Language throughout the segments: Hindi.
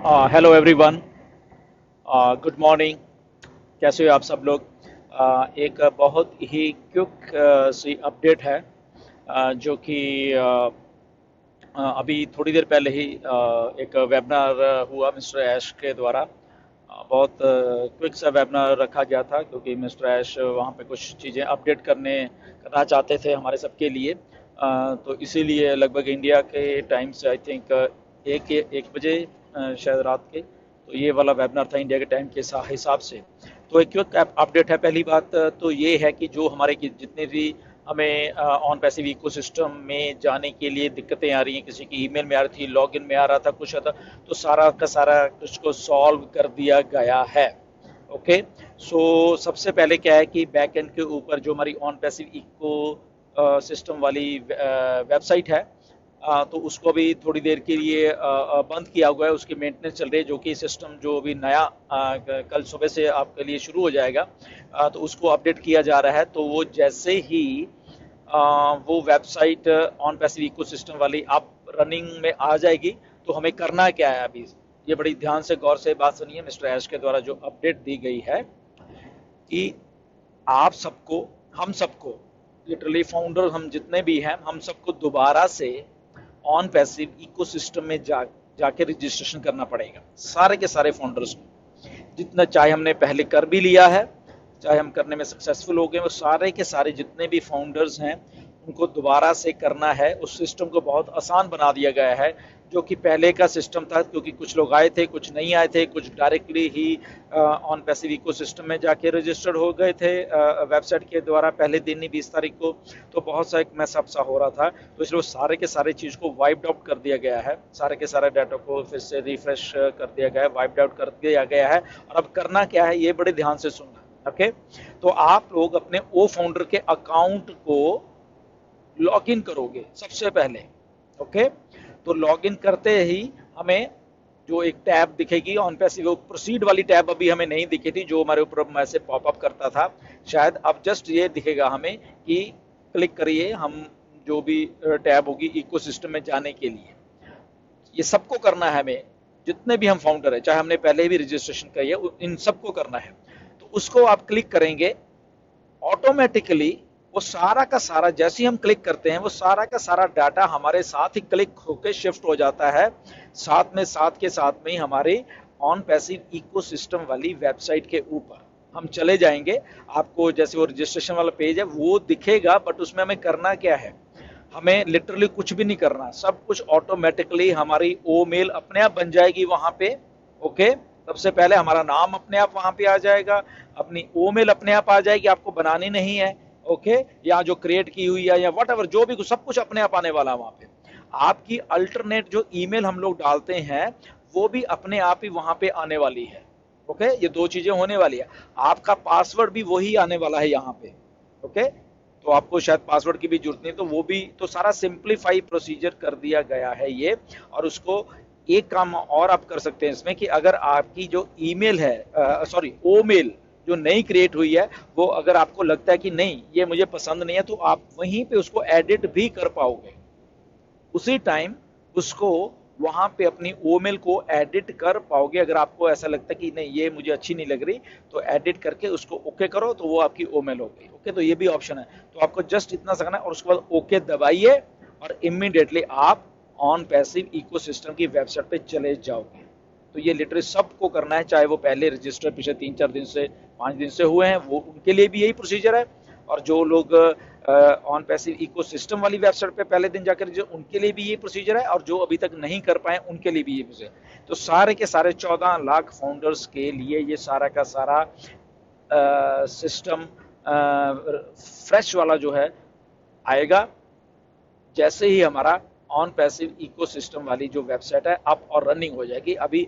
Hello everyone. Good morning. कैसे हो आप सब लोग? एक बहुत ही क्विक सी अपडेट है, जो कि अभी थोड़ी देर पहले ही एक वेबिनार हुआ मिस्टर ऐश के द्वारा। बहुत क्विक सा वेबिनार रखा गया था क्योंकि मिस्टर ऐश वहाँ पे कुछ चीज़ें अपडेट करना चाहते थे हमारे सबके लिए। तो इसीलिए लगभग इंडिया के टाइम से आई थिंक एक बजे शायद रात के, तो ये वाला वेबिनार था इंडिया के टाइम के हिसाब से। तो एक क्विक अपडेट है। पहली बात तो ये है कि जो हमारे जितने भी हमें ऑन पैसिव इकोसिस्टम में जाने के लिए दिक्कतें आ रही हैं, किसी की ईमेल में आ रही थी, लॉगिन में आ रहा था, कुछ आता, तो सारा का सारा कुछ को सॉल्व कर दिया गया है। ओके। सो सबसे पहले क्या है कि बैक एंड के ऊपर जो हमारी ऑन पैसिव इको सिस्टम वाली वेबसाइट है, तो उसको भी थोड़ी देर के लिए बंद किया हुआ है। उसकी मेंटेनेंस चल रही है, जो कि सिस्टम जो अभी नया कल सुबह से आपके लिए शुरू हो जाएगा, तो उसको अपडेट किया जा रहा है। तो वो जैसे ही वो वेबसाइट ऑन पैसिव इकोसिस्टम वाली आप रनिंग में आ जाएगी, तो हमें करना क्या है अभी, ये बड़ी ध्यान से गौर से बात सुनिए। मिस्टर ऐश के द्वारा जो अपडेट दी गई है कि आप सबको, हम सबको, लिटरली फाउंडर हम जितने भी हैं, हम सबको दोबारा से ऑन पैसिव इकोसिस्टम में जाके रजिस्ट्रेशन करना पड़ेगा, सारे के सारे फाउंडर्स को। जितना चाहे हमने पहले कर भी लिया है, चाहे हम करने में सक्सेसफुल हो गए, वो सारे के सारे जितने भी फाउंडर्स हैं उनको दोबारा से करना है। उस सिस्टम को बहुत आसान बना दिया गया है, जो कि पहले का सिस्टम था, क्योंकि कुछ लोग आए थे, कुछ नहीं आए थे, कुछ directly he on passive ecosystem में जाके रजिस्टर्ड हो गए थे वेबसाइट के द्वारा पहले दिन ही 20 तारीख को। तो बहुत सा एक मैसअप सा हो रहा था, तो इसलिए सारे के सारे चीज़ को वाइप्ड आउट कर दिया गया है, सारे के सारे डाटा को फिर से रिफ्रेश कर दिया गया है, वाइप्ड आउट कर दिया गया है। और अब करना क्या है, ये बड़े ध्यान से सुनना। ओके। तो आप लोग अपने ओ फाउंडर के अकाउंट को लॉग इन करोगे सबसे पहले। ओके। तो लॉग इन करते ही हमें जो एक टैब दिखेगी ऑन पैसिव, प्रोसीड वाली टैब अभी हमें नहीं दिखी थी, जो हमारे ऊपर मैसेज पॉपअप करता था, शायद अब जस्ट ये दिखेगा हमें कि क्लिक करिए हम जो भी टैब होगी इकोसिस्टम में जाने के लिए। ये सबको करना है हमें, जितने भी हम फाउंडर है, चाहे हमने पहले भी रजिस्ट्रेशन करी है, इन सबको करना है। तो उसको आप क्लिक करेंगे, ऑटोमेटिकली वो सारा का सारा, जैसे ही हम क्लिक करते हैं, वो सारा का सारा डाटा हमारे साथ ही क्लिक होकर शिफ्ट हो जाता है, साथ के साथ में ही हमारे ऑन पैसिव इकोसिस्टम वाली वेबसाइट के ऊपर हम चले जाएंगे। आपको जैसे वो रजिस्ट्रेशन वाला पेज है वो दिखेगा, बट उसमें हमें करना क्या है, हमें लिटरली कुछ भी नहीं करना, सब कुछ ऑटोमेटिकली हमारी ओ मेल अपने आप बन जाएगी वहां पे। ओके। सबसे पहले हमारा नाम अपने आप वहां पे आ जाएगा, अपनी ओ मेल अपने आप आ जाएगी, आपको बनानी नहीं है। ओके। या जो क्रिएट की हुई है या वट एवर, जो भी सब कुछ अपने आप आने वाला है वहां पे। आपकी अल्टरनेट जो ईमेल हम लोग डालते हैं वो भी अपने आप ही वहां पे आने वाली है। ओके। ये दो चीजें होने वाली है। आपका पासवर्ड भी वही आने वाला है यहाँ पे। ओके। तो आपको शायद पासवर्ड की भी जरूरत नहीं, तो वो भी, तो सारा सिंप्लीफाई प्रोसीजर कर दिया गया है ये। और उसको एक काम और आप कर सकते हैं इसमें, कि अगर आपकी जो ईमेल है, सॉरी ओ मेल जो नई क्रिएट हुई है, वो अगर आपको लगता है कि नहीं ये मुझे पसंद नहीं है, तो आप वहीं पे उसको एडिट भी कर पाओगे उसी टाइम। उसको वहां पे अपनी ओमेल को एडिट कर पाओगे। अगर आपको ऐसा लगता है कि नहीं ये मुझे अच्छी नहीं लग रही, तो एडिट करके उसको ओके करो, तो वो आपकी ओमेल हो गई। ओके। तो ये भी ऑप्शन है, तो आपको जस्ट इतना करना है और उसके बाद ओके दबाइए और इमीडिएटली आप ऑन पैसिव इकोसिस्टम की वेबसाइट पे चले जाओगे। तो ये लिटरली सबको करना है, चाहे वो पहले रजिस्टर पिछले 3-4 दिन से, 5 दिन से हुए हैं, वो उनके लिए भी यही प्रोसीजर है। और जो लोग ऑन पैसिव इकोसिस्टम वाली वेबसाइट पे पहले दिन जाकर, उनके लिए भी ये प्रोसीजर है, और जो अभी तक नहीं कर पाए उनके लिए भी ये प्रोसीजर। तो सारे के सारे 14 लाख फाउंडर्स के लिए ये सारा का सारा सिस्टम फ्रेश वाला जो है आएगा, जैसे ही हमारा ऑन पैसिव इकोसिस्टम वाली जो वेबसाइट है अप और रनिंग हो जाएगी। अभी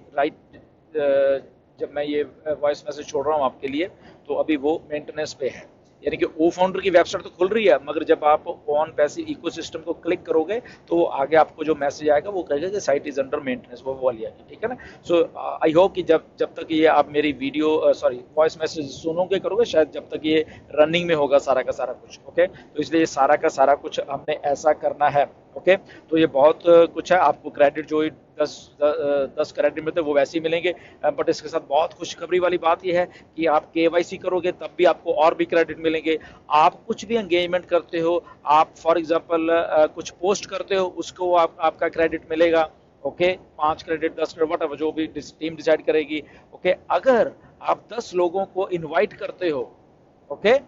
जब मैं ये वॉइस मैसेज छोड़ रहा हूँ आपके लिए, तो अभी वो मेंटेनेंस पे है, यानी कि ओ फाउंडर की वेबसाइट तो खुल रही है, मगर जब आप ऑन पैसिव इकोसिस्टम को क्लिक करोगे तो आगे आपको जो मैसेज आएगा वो कहेगा कि साइट इज अंडर मेंटेनेंस, वो वाली आएगी। ठीक है ना। सो आई होप कि जब तक ये आप मेरी वीडियो सॉरी वॉइस मैसेज सुनोगे करोगे, शायद जब तक ये रनिंग में होगा सारा का सारा कुछ। ओके। तो इसलिए सारा का सारा कुछ हमने ऐसा करना है। ओके, तो ये बहुत कुछ है। आपको क्रेडिट जो 10 क्रेडिट मिलते हैं वो वैसे ही मिलेंगे, बट इसके साथ बहुत खुशखबरी वाली बात ये है कि आप केवाईसी करोगे तब भी आपको और भी क्रेडिट मिलेंगे। आप कुछ भी एंगेजमेंट करते हो, आप फॉर एग्जांपल कुछ पोस्ट करते हो, उसको आपका क्रेडिट मिलेगा। ओके, 5 क्रेडिट, 10 क्रेडिट, वट जो भी टीम डिसाइड करेगी। ओके, अगर आप 10 लोगों को इन्वाइट करते हो, ओके,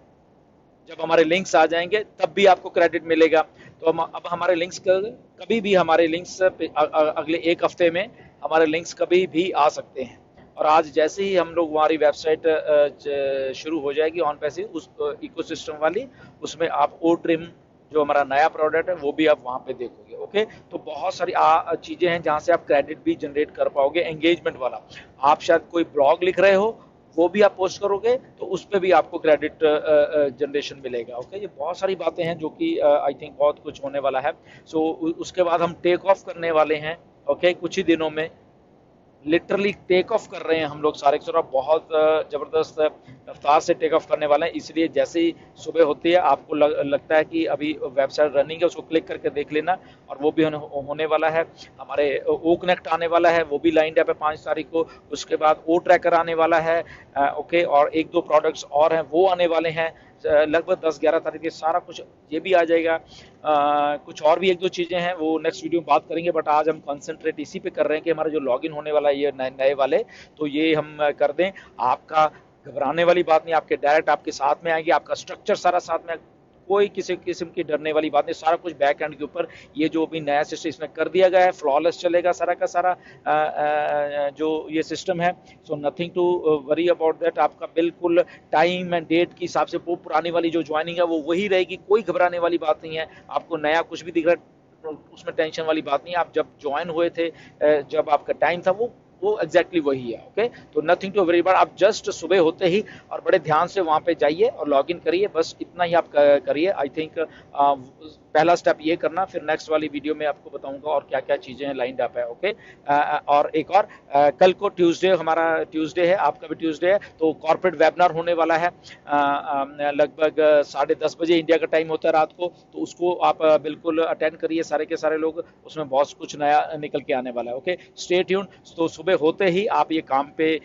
जब हमारे लिंक्स आ जाएंगे तब भी आपको क्रेडिट मिलेगा। तो अब हमारे लिंक्स कभी भी, हमारे लिंक्स अगले 1 हफ्ते में हमारे लिंक्स कभी भी आ सकते हैं। और आज जैसे ही हम लोग, हमारी वेबसाइट शुरू हो जाएगी ऑन पैसे उस इकोसिस्टम वाली, उसमें आप ओ ट्रिम जो हमारा नया प्रोडक्ट है वो भी आप वहाँ पे देखोगे। ओके, तो बहुत सारी चीज़ें हैं जहाँ से आप क्रेडिट भी जनरेट कर पाओगे एंगेजमेंट वाला। आप शायद कोई ब्लॉग लिख रहे हो, वो भी आप पोस्ट करोगे तो उस पर भी आपको क्रेडिट जनरेशन मिलेगा। ओके, ये बहुत सारी बातें हैं जो कि आई थिंक बहुत कुछ होने वाला है। सो उसके बाद हम टेक ऑफ करने वाले हैं। ओके, कुछ ही दिनों में लिटरली टेक ऑफ कर रहे हैं हम लोग सारे के सारे, बहुत ज़बरदस्त रफ्तार से टेक ऑफ करने वाले हैं। इसलिए जैसे ही सुबह होती है आपको लगता है कि अभी वेबसाइट रनिंग है, उसको क्लिक करके देख लेना। और वो भी होने वाला है। हमारे ओ कनेक्ट आने वाला है, वो भी लाइंड अप है 5 तारीख को। उसके बाद ओ ट्रैकर आने वाला है। ओके, और 1-2 प्रोडक्ट्स और हैं वो आने वाले हैं। लगभग 10-11 तारीख के सारा कुछ ये भी आ जाएगा। कुछ और भी 1-2 चीज़ें हैं वो नेक्स्ट वीडियो में बात करेंगे, बट आज हम कंसंट्रेट इसी पे कर रहे हैं कि हमारा जो लॉगिन होने वाला है ये नए वाले, तो ये हम कर दें। आपका घबराने वाली बात नहीं, आपके डायरेक्ट आपके साथ में आएंगे, आपका स्ट्रक्चर सारा साथ में, कोई किसी किस्म की डरने वाली बात नहीं। सारा कुछ बैक एंड के ऊपर ये जो भी नया सिस्टम इसमें कर दिया गया है, फ्लॉलेस चलेगा सारा का सारा जो ये सिस्टम है। So nothing to worry about that. आपका बिल्कुल टाइम एंड डेट के हिसाब से वो पुरानी वाली जो ज्वाइनिंग है वो वही रहेगी, कोई घबराने वाली बात नहीं है। आपको नया कुछ भी दिख रहा है उसमें टेंशन वाली बात नहीं है। आप जब ज्वाइन हुए थे, जब आपका टाइम था, वो एग्जैक्टली वही है। ओके, तो नथिंग टू वरी अबाउट। आप जस्ट सुबह होते ही और बड़े ध्यान से वहां पे जाइए और लॉगिन करिए, बस इतना ही आप करिए। आई थिंक पहला स्टेप ये करना, फिर नेक्स्ट वाली वीडियो में आपको बताऊंगा और क्या क्या चीजें हैं लाइंड अप है। ओके, और एक और कल को ट्यूसडे, हमारा ट्यूसडे है, आपका भी ट्यूसडे है, तो कॉर्पोरेट वेबिनार होने वाला है। लगभग 10:30 बजे इंडिया का टाइम होता है रात को, तो उसको आप बिल्कुल अटेंड करिए सारे के सारे लोग। उसमें बहुत कुछ नया निकल के आने वाला है। Okay, stay tune. तो सुबह होते ही आप ये काम पे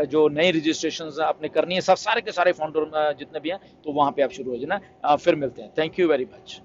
जो नई रजिस्ट्रेशन आपने करनी है, सब सारे के सारे फाउंडर जितने भी हैं, तो वहां पे आप शुरू हो जाना। फिर मिलते हैं। Thank you very much.